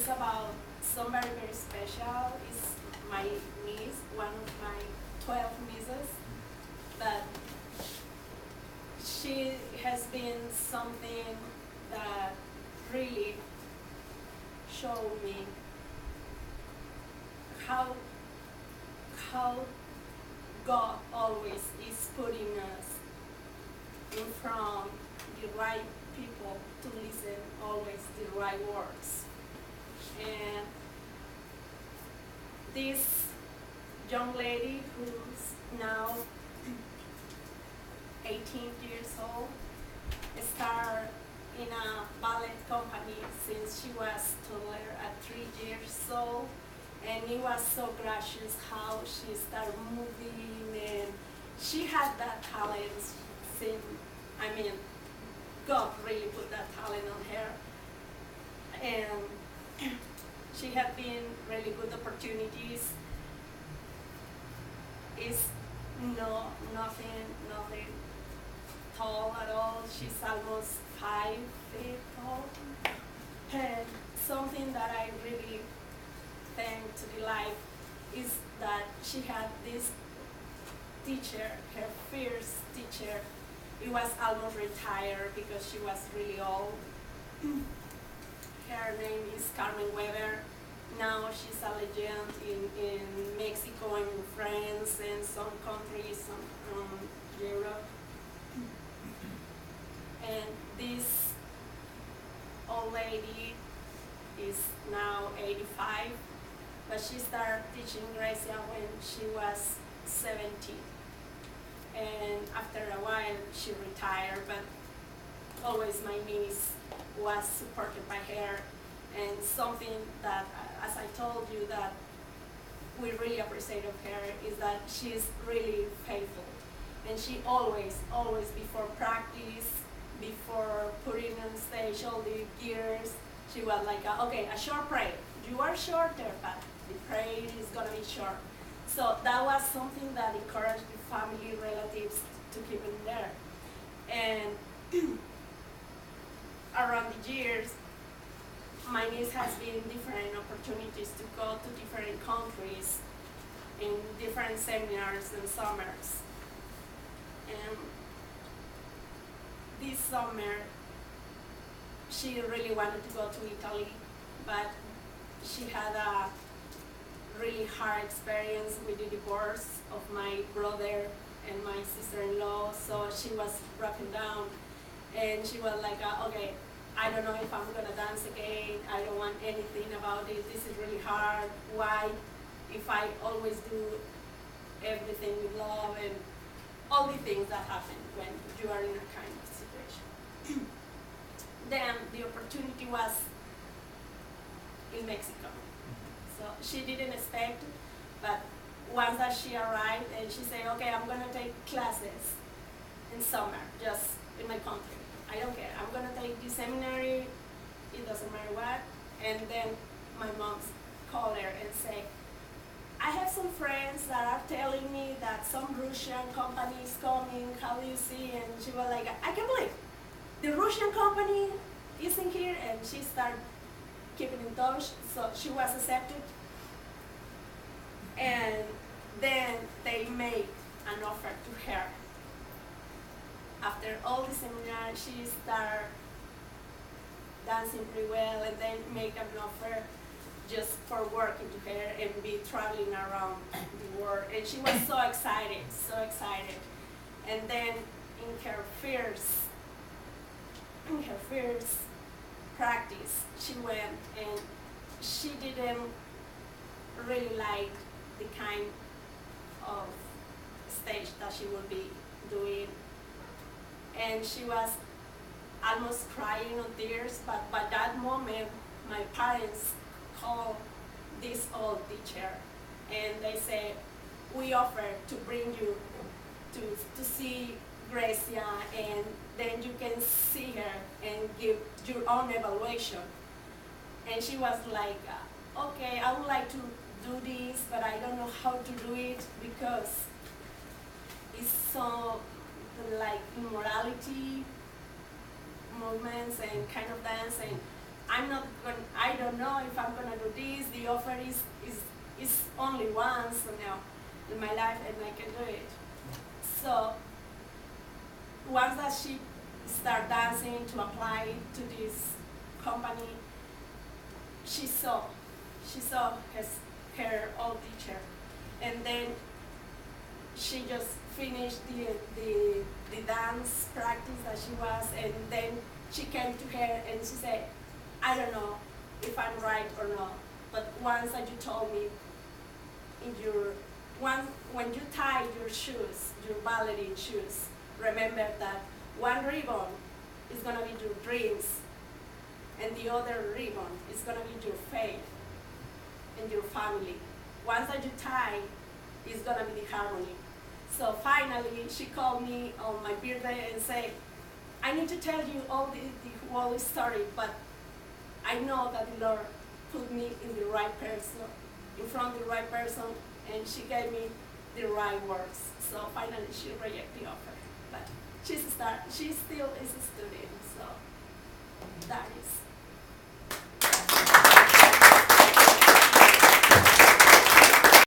is about somebody very special. It's my niece, one of my 12 nieces, that she has been something that really showed me how God always is putting us in front the right people to listen always the right words. And this young lady who's now 18 years old started in a ballet company since she was toddler at 3 years old, and it was so gracious how she started moving, and she had that talent since, God really put that talent on her, and she had been really good opportunities. It's nothing tall at all. She's almost 5 feet tall. And something that I really thank to the life is that she had this teacher, her first teacher. It was almost retired because she was really old. Her name is Carmen Weber. Now she's a legend in Mexico and France and some countries in Europe. And this old lady is now 85, but she started teaching Grecia when she was 17. And after a while, she retired, but always my niece was supported by her. And something that, as I told you, that we really appreciate of her is that she's really faithful. And she always before practice, before putting on stage all the gears, she was like, okay, a short prayer. You are shorter, but the prayer is gonna be short. So that was something that encouraged the family, relatives to keep it there. And around the years, my niece has been different opportunities to go to different countries in different seminars and summers. And this summer, she really wanted to go to Italy, but she had a really hard experience with the divorce of my brother and my sister-in-law, so she was broken down, and she was like, okay, I don't know if I'm gonna dance again, I don't want anything about it, this is really hard, why, if I always do everything with love, and all the things that happen when you are in a kind of situation. Then the opportunity was in Mexico. So she didn't expect, but once that she arrived and she said, okay, I'm gonna take classes in summer, just in my country. I don't care, I'm gonna take the seminary, it doesn't matter what. And then my mom called her and said, I have some friends that are telling me that some Russian company is coming, how do you see? And she was like, I can't believe the Russian company isn't here, and she started keeping in touch, so she was accepted. And then they made an offer to her. After all the seminar, she started dancing pretty well, and then make an offer just for working to her and be traveling around the world. And she was so excited, so excited. And then in her first practice, she went and she didn't really like the kind of stage that she would be doing. And she was almost crying on tears, but by that moment, my parents called this old teacher and they say, we offer to bring you to see Grecia, and then you can see her and give your own evaluation. And she was like, okay, I would like to do this, but I don't know how to do it because it's so like immorality movements and kind of dance, and I don't know if I'm gonna do this. The offer is only once, in my life, and I can do it. So once that she started dancing to apply to this company, she saw her old teacher, and then she just finished the dance practice that she was, and then she came to her and she said, I don't know if I'm right or not, but once that you told me when you tie your shoes, your ballerine shoes, remember that one ribbon is gonna be your dreams, and the other ribbon is gonna be your faith and your family. Once that you tie, it's gonna be the harmony. So finally, she called me on my birthday and said, I need to tell you all the whole story, but I know that the Lord put me in the right person, in front of the right person, and she gave me the right words. So finally, she rejected the offer. But she still is a student, so that is.